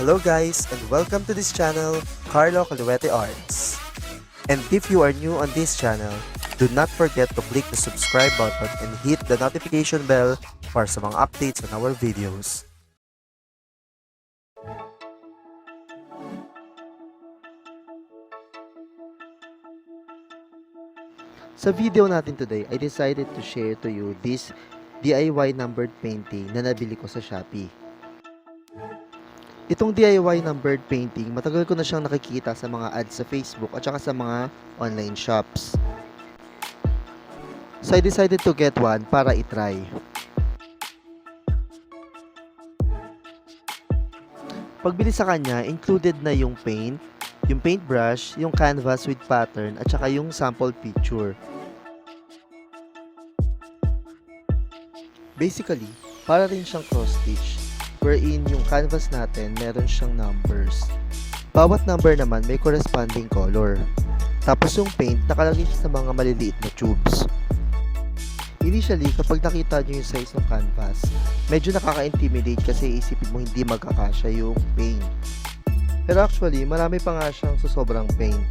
Hello guys and welcome to this channel, Carlo Calijuete Arts. And if you are new on this channel, do not forget to click the subscribe button and hit the notification bell para sa mga updates on our videos. Sa video natin today, I decided to share to you this DIY numbered painting na nabili ko sa Shopee. Itong DIY numbered painting, matagal ko na siyang nakikita sa mga ads sa Facebook at saka sa mga online shops. So I decided to get one para itry. Pagbili sa kanya, included na yung paintbrush, yung canvas with pattern at saka yung sample picture. Basically, para rin siyang cross-stitch, wherein yung canvas natin meron siyang numbers. Bawat number naman may corresponding color. Tapos yung paint nakalagay siya sa mga maliliit na tubes. Initially, kapag nakita nyo yung size ng canvas, medyo nakaka-intimidate kasi isipin mo hindi magkakasya yung paint. Pero actually, marami pa nga siyang sobrang paint.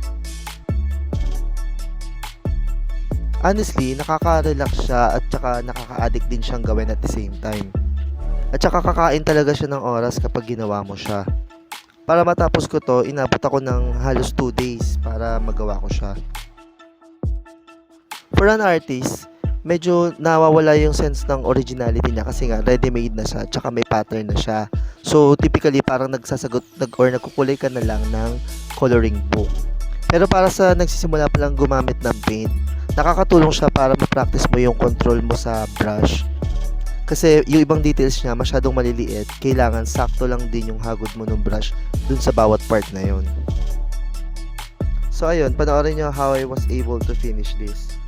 Honestly, nakaka-relax siya at saka nakaka-addict din siyang gawin at the same time. At saka kakain talaga siya ng oras kapag ginawa mo siya. Para matapos ko to, inabot ako ng halos 2 days para magawa ko siya. For an artist, medyo nawawala yung sense ng originality niya kasi nga ready-made na siya at saka may pattern na siya. So typically parang nagkukulay ka na lang ng coloring book. Pero para sa nagsisimula pa lang gumamit ng paint, nakakatulong siya para ma-practice mo yung control mo sa brush. Kasi yung ibang details niya masyadong maliliit, kailangan sakto lang din yung hagod mo ng brush dun sa bawat part na yun. So ayun, panoorin nyo how I was able to finish this.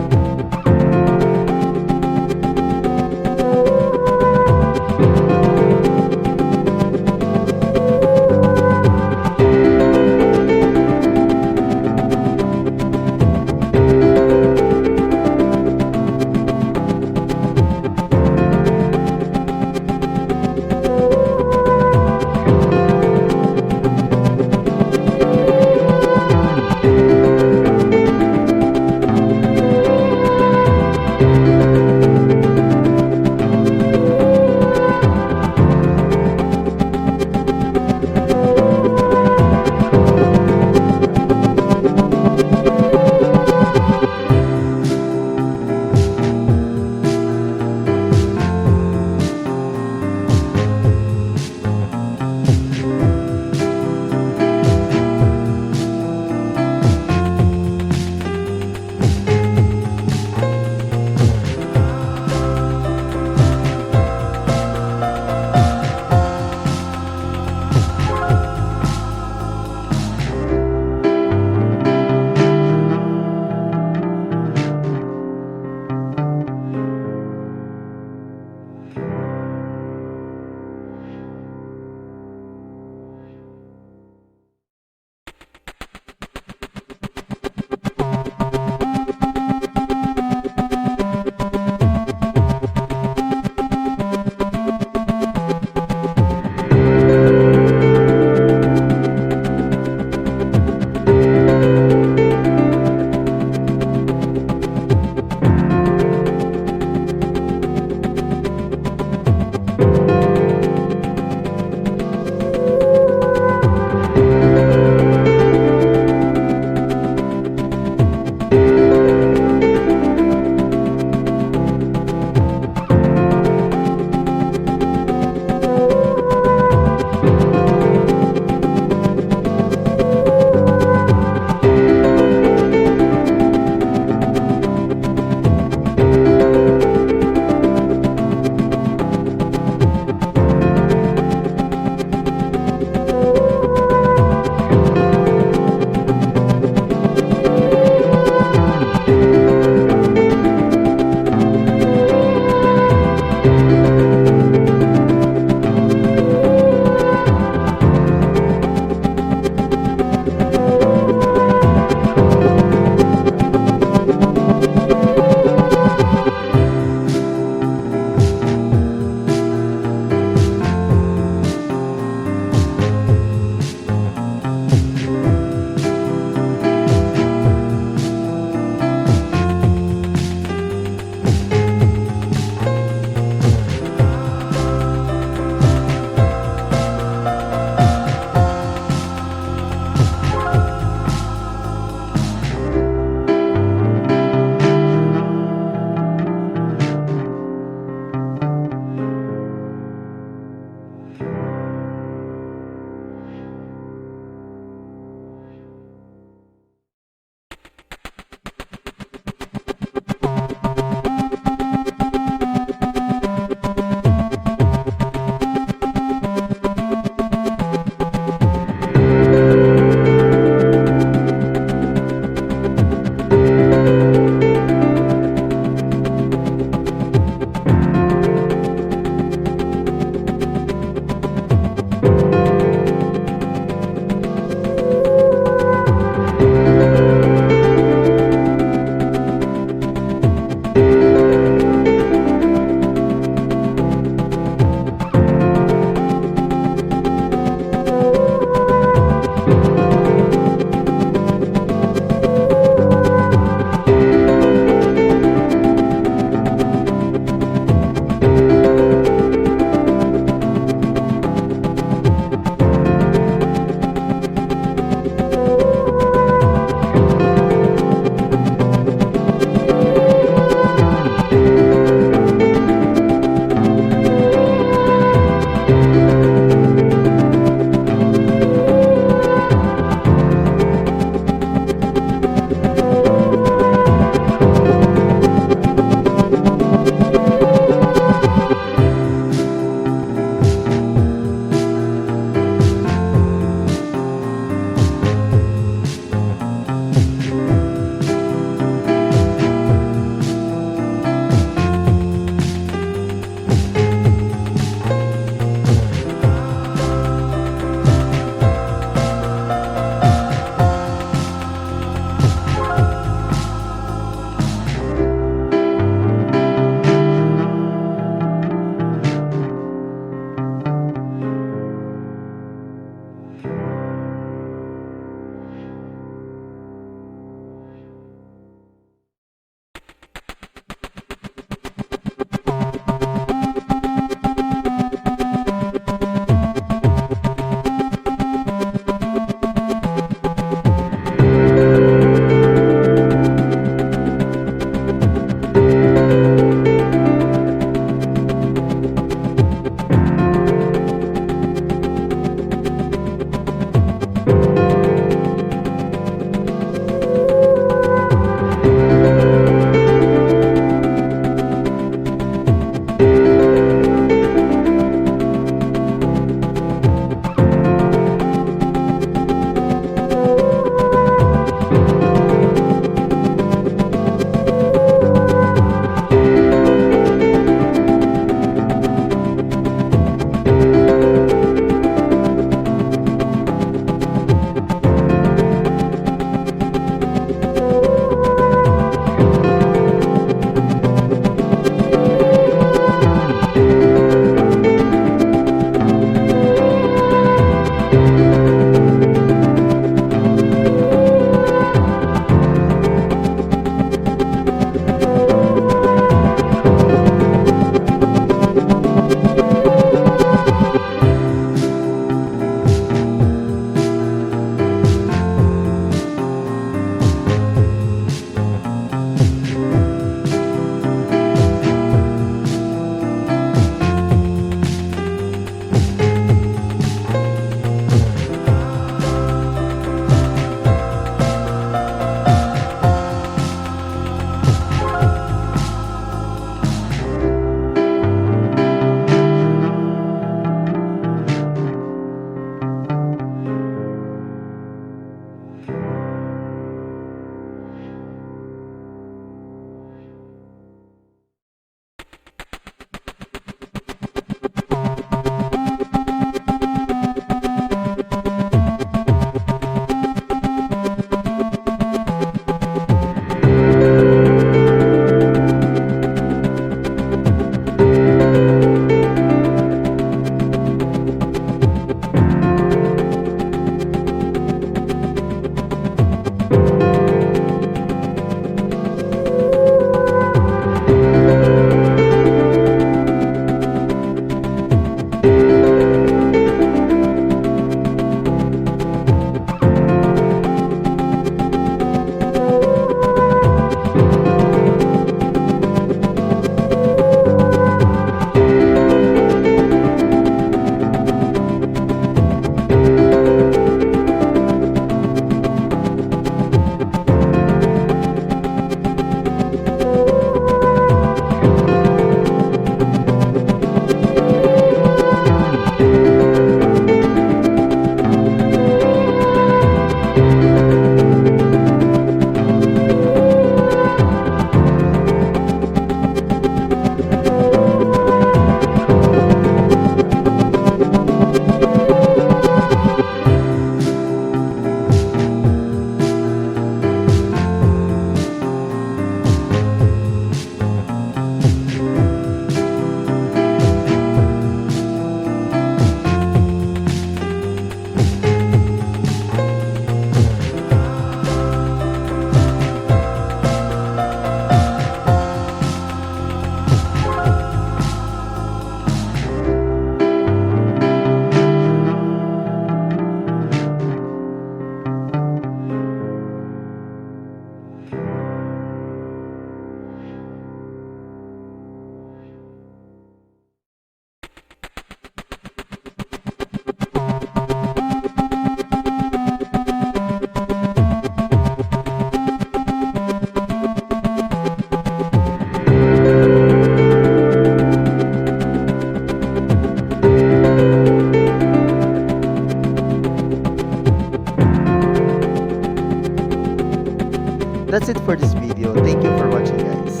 That's it for this video. Thank you for watching, guys.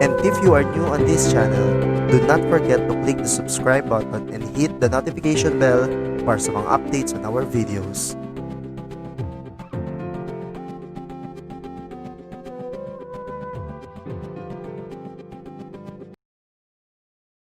And if you are new on this channel, do not forget to click the subscribe button and hit the notification bell para sa mga updates on our videos.